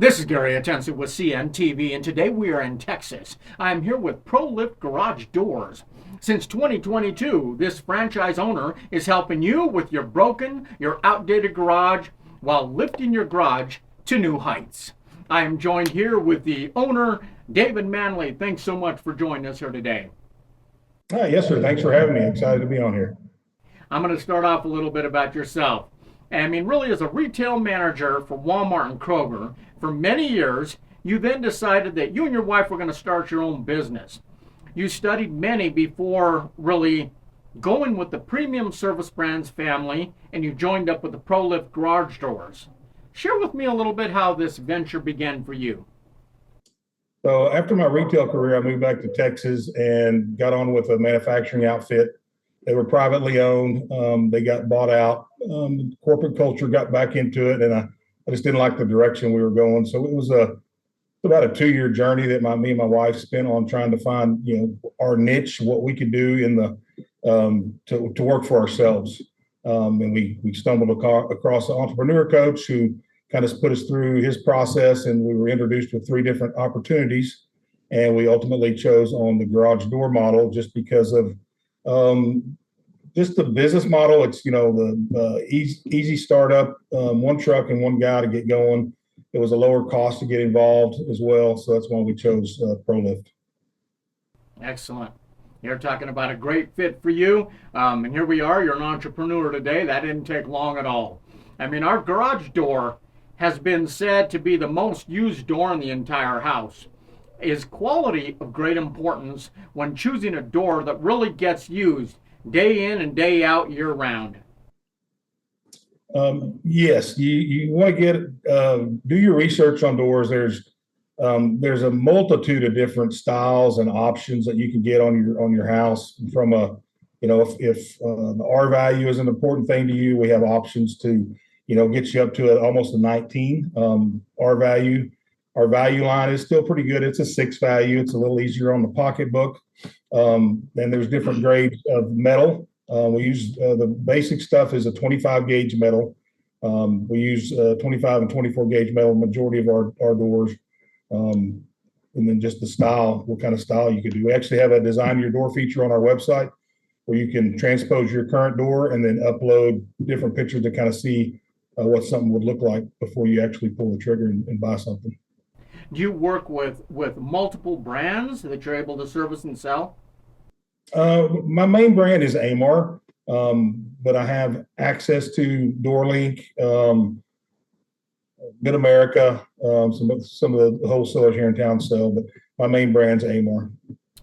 This is Gary Atencio with CNTV, and today we are in Texas. I'm here with ProLift Garage Doors. Since 2022, this franchise owner is helping you with your broken, your outdated garage while lifting your garage to new heights. I am joined here with the owner, David Manley. Thanks so much for joining us here today. Yes, sir. Thanks for having me. Excited to be on here. I'm going to start off a little bit about yourself. I mean, really, as a retail manager for Walmart and Kroger for many years, you then decided that you and your wife were going to start your own business. You studied many before really going with the premium service brands family, and you joined up with the ProLift Garage Doors. Share with me a little bit how this venture began for you. So after my retail career, I moved back to Texas and got on with a manufacturing outfit. They were privately owned. They got bought out. Corporate culture got back into it, and I just didn't like the direction we were going. So it was about a 2-year journey that me and my wife spent on trying to find, our niche, what we could do in the to work for ourselves. And we stumbled across an entrepreneur coach who kind of put us through his process, and we were introduced with 3 different opportunities. And we ultimately chose on the garage door model just because of just the business model. It's, the easy startup, one truck and one guy to get going. It was a lower cost to get involved as well. So that's why we chose ProLift. Excellent. You're talking about a great fit for you. And here we are. You're an entrepreneur today. That didn't take long at all. I mean, our garage door has been said to be the most used door in the entire house. Is quality of great importance when choosing a door that really gets used day in and day out, year round? Yes, you want to do your research on doors. There's a multitude of different styles and options that you can get on your house. From if the R value is an important thing to you, we have options to get you up to almost a 19 R value. Our value line is still pretty good. It's a 6 value. It's a little easier on the pocketbook. And there's different grades of metal. We use the basic stuff is a 25 gauge metal. We use 25 and 24 gauge metal majority of our doors. And then just the style, what kind of style you could do. We actually have a design your door feature on our website where you can transpose your current door and then upload different pictures to kind of see what something would look like before you actually pull the trigger and buy something. Do you work with multiple brands that you're able to service and sell? My main brand is Amar, but I have access to DoorLink, Mid America, some of the wholesalers here in town sell, but my main brand's Amar.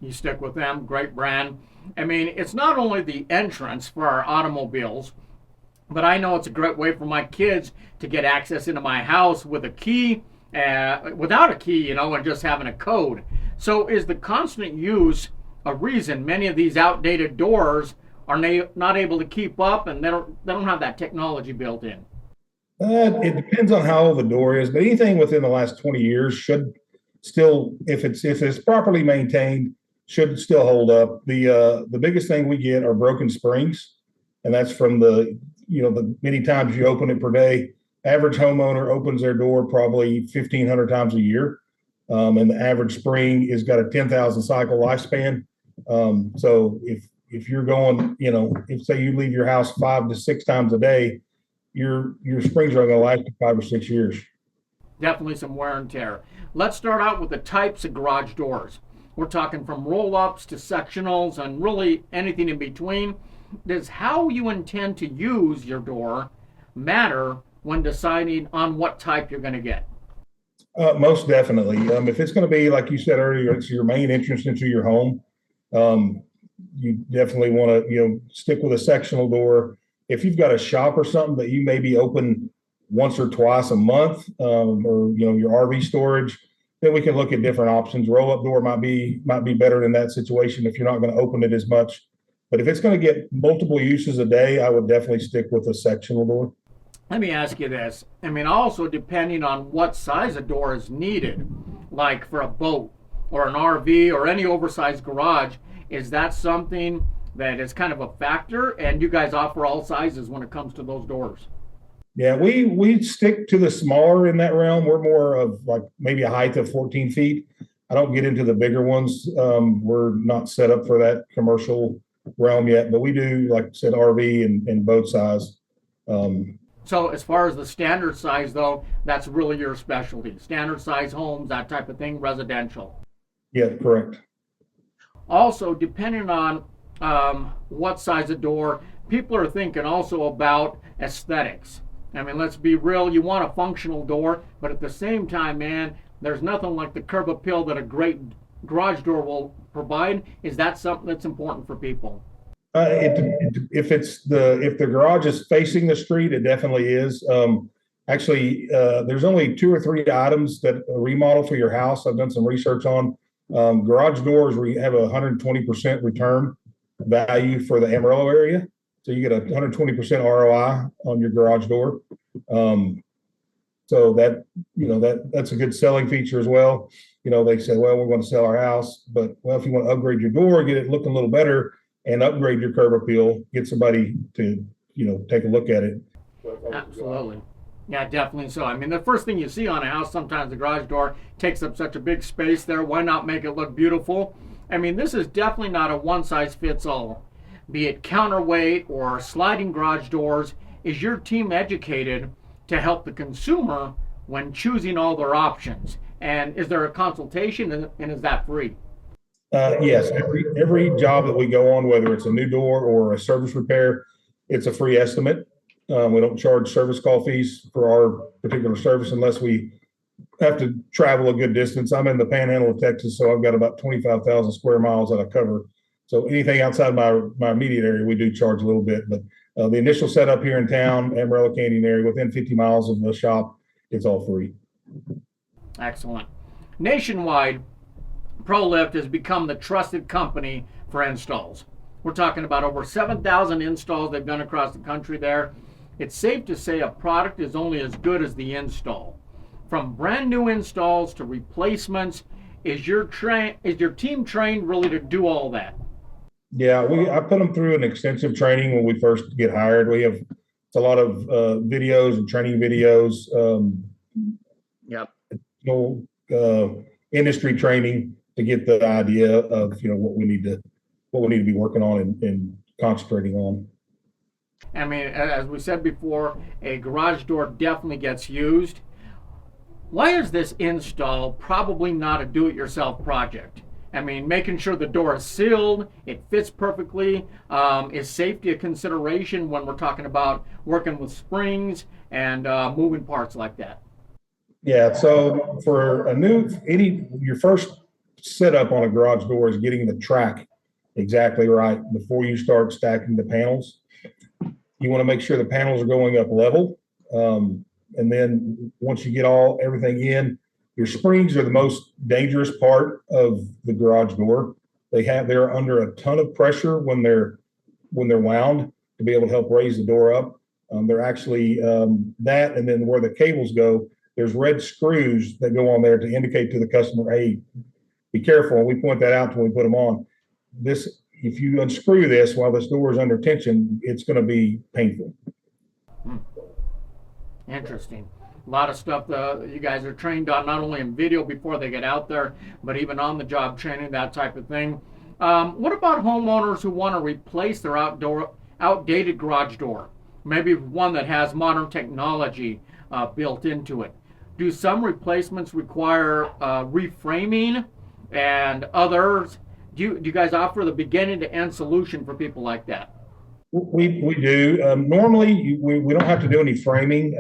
You stick with them, great brand. I mean, it's not only the entrance for our automobiles, but I know it's a great way for my kids to get access into my house with a key, without a key, and just having a code. So is the constant use a reason many of these outdated doors are not able to keep up, and they don't have that technology built in? It depends on how old the door is, but anything within the last 20 years should still, if it's properly maintained, should still hold up. The biggest thing we get are broken springs, and that's from the many times you open it per day. Average homeowner opens their door probably 1,500 times a year, and the average spring has got a 10,000 cycle lifespan. So if you're going, if say you leave your house 5 to 6 times a day, your springs are going to last 5 or 6 years. Definitely some wear and tear. Let's start out with the types of garage doors. We're talking from roll-ups to sectionals and really anything in between. Does how you intend to use your door matter when deciding on what type you're going to get? Most definitely. If it's going to be, like you said earlier, it's your main entrance into your home, you definitely want to, stick with a sectional door. If you've got a shop or something that you maybe open once or twice a month, or, your RV storage, then we can look at different options. Roll-up door might be better in that situation if you're not going to open it as much. But if it's going to get multiple uses a day, I would definitely stick with a sectional door. Let me ask you this. I mean, also depending on what size a door is needed, like for a boat or an RV or any oversized garage, is that something that is kind of a factor? And you guys offer all sizes when it comes to those doors? Yeah, we stick to the smaller in that realm. We're more of like maybe a height of 14 feet. I don't get into the bigger ones. We're not set up for that commercial realm yet, but we do, like I said, RV and boat size. So as far as the standard size, though, that's really your specialty. Standard size homes, that type of thing, residential. Yeah, correct. Also, depending on what size of door, people are thinking also about aesthetics. I mean, let's be real, you want a functional door, but at the same time, man, there's nothing like the curb appeal that a great garage door will provide. Is that something that's important for people? If the garage is facing the street, it definitely is. Actually, there's only 2 or 3 items that a remodel for your house I've done some research on. Garage doors where you have a 120% return value for the Amarillo area. So you get a 120% ROI on your garage door. So that's a good selling feature as well. They say, well, we're going to sell our house, but well, if you want to upgrade your door, get it looking a little better and upgrade your curb appeal, get somebody to, take a look at it. Absolutely. Yeah, definitely so. I mean, the first thing you see on a house, sometimes the garage door takes up such a big space there. Why not make it look beautiful? I mean, this is definitely not a one-size-fits-all. Be it counterweight or sliding garage doors, is your team educated to help the consumer when choosing all their options? And is there a consultation, and is that free? Yes, every job that we go on, whether it's a new door or a service repair, it's a free estimate. We don't charge service call fees for our particular service unless we have to travel a good distance. I'm in the panhandle of Texas, so I've got about 25,000 square miles that I cover. So anything outside my immediate area, we do charge a little bit. But the initial setup here in town, Amarillo Canyon area, within 50 miles of the shop, it's all free. Excellent. Nationwide, ProLift has become the trusted company for installs. We're talking about over 7,000 installs they've done across the country there. It's safe to say a product is only as good as the install. From brand new installs to replacements, is your team trained really to do all that? Yeah, I put them through an extensive training when we first get hired. We have a lot of videos and training videos. Yep. Industry training to get the idea of what we need to be working on and concentrating on. I mean, as we said before, a garage door definitely gets used. Why is this install probably not a do-it-yourself project? I mean, making sure the door is sealed, it fits perfectly. Is safety a consideration when we're talking about working with springs and moving parts like that? Yeah, so for your first setup on a garage door is getting the track exactly right before you start stacking the panels. You want to make sure the panels are going up level. And then once you get everything in, your springs are the most dangerous part of the garage door. They're under a ton of pressure when they're wound to be able to help raise the door up. They're actually that, and then where the cables go, there's red screws that go on there to indicate to the customer, hey, be careful. And we point that out when we put them on. If you unscrew this while this door is under tension, it's going to be painful. Interesting. A lot of stuff you guys are trained on, not only in video before they get out there, but even on the job training, that type of thing. What about homeowners who want to replace their outdated garage door? Maybe one that has modern technology built into it. Do some replacements require reframing, and others? Do you guys offer the beginning to end solution for people like that? We do. Normally, we don't have to do any framing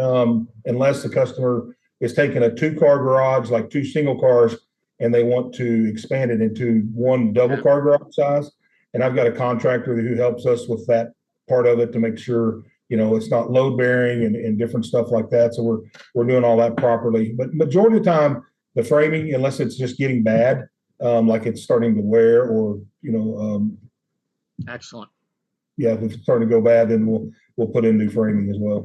unless the customer is taking a 2-car garage, like 2 single cars, and they want to expand it into 1 double car garage size. And I've got a contractor who helps us with that part of it to make sure it's not load bearing and different stuff like that. So we're doing all that properly. But majority of the time, the framing, unless it's just getting bad, like it's starting to wear or Excellent. Yeah, if it's starting to go bad, then we'll put in new framing as well.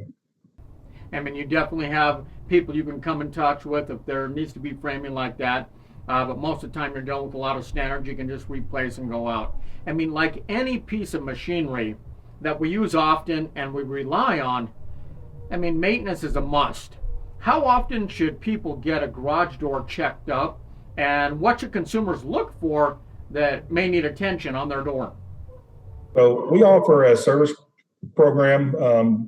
I mean, you definitely have people you can come in touch with if there needs to be framing like that. But most of the time, you're dealing with a lot of standards you can just replace and go out. I mean, like any piece of machinery that we use often and we rely on, I mean, maintenance is a must. How often should people get a garage door checked up, and what should consumers look for that may need attention on their door? So we offer a service program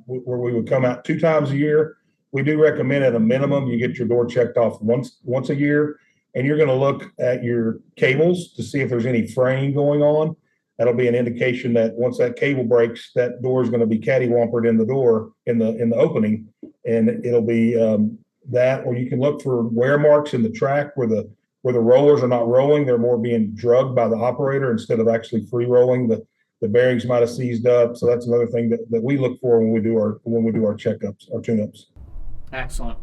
where we would come out 2 times a year. We do recommend at a minimum you get your door checked off once a year, and you're going to look at your cables to see if there's any fraying going on. That'll be an indication that once that cable breaks, that door is going to be cattywampered in the door in the opening, and it'll be that. Or you can look for wear marks in the track where the rollers are not rolling; they're more being drugged by the operator instead of actually free rolling. The bearings might have seized up, so that's another thing that we look for when we do our checkups, our tune-ups. Excellent.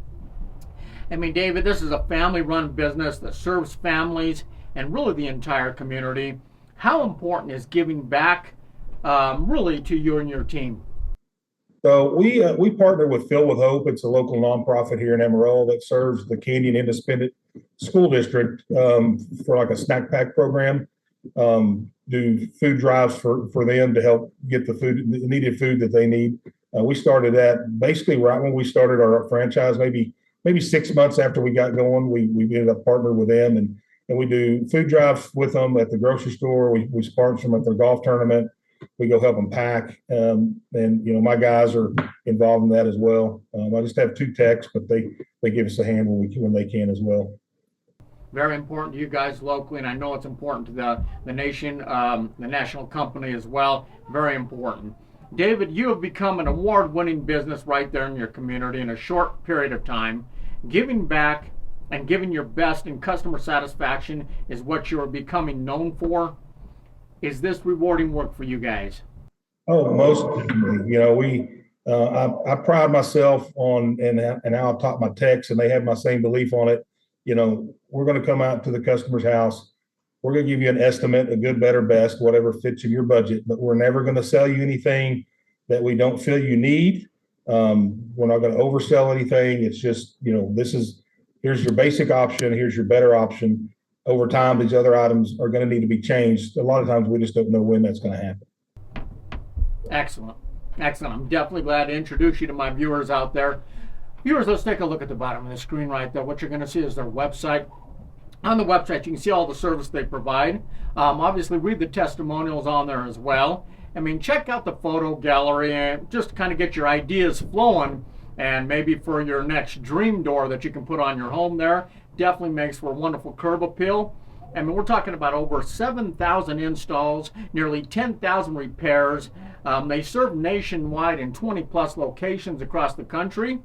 I mean, David, this is a family-run business that serves families and really the entire community. How important is giving back really to you and your team? So we partner with Fill with Hope. It's a local nonprofit here in Amarillo that serves the Canyon Independent School District for like a snack pack program. Do food drives for them to help get the needed food that they need. We started that basically right when we started our franchise, maybe 6 months after we got going. We ended up partnering with them, and we do food drives with them at the grocery store. We sponsor them at their golf tournament. We go help them pack, and my guys are involved in that as well. I just have 2 techs, but they give us a hand when they can as well. Very important to you guys locally, and I know it's important to the nation, the national company as well. Very important. David, you have become an award-winning business right there in your community in a short period of time. Giving back and giving your best in customer satisfaction is what you are becoming known for. Is this rewarding work for you guys? Oh, most definitely. I pride myself on and how I taught my techs, and they have my same belief on it. We're going to come out to the customer's house. We're going to give you an estimate, a good, better, best, whatever fits in your budget, but we're never going to sell you anything that we don't feel you need. We're not going to oversell anything. It's just, here's your basic option. Here's your better option. Over time, these other items are going to need to be changed. A lot of times we just don't know when that's going to happen. Excellent. Excellent. I'm definitely glad to introduce you to my viewers out there. Viewers, let's take a look at the bottom of the screen right there. What you're going to see is their website. On the website, you can see all the service they provide. Obviously, read the testimonials on there as well. I mean, check out the photo gallery and just kind of get your ideas flowing. And maybe for your next dream door that you can put on your home there, definitely makes for a wonderful curb appeal. I mean, we're talking about over 7,000 installs, nearly 10,000 repairs. They serve nationwide in 20+ locations across the country.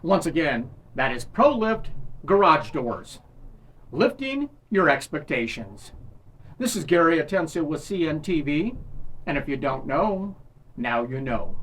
Once again, that is ProLift Garage Doors, lifting your expectations. This is Gary Atencio with CNTV, and if you don't know, now you know.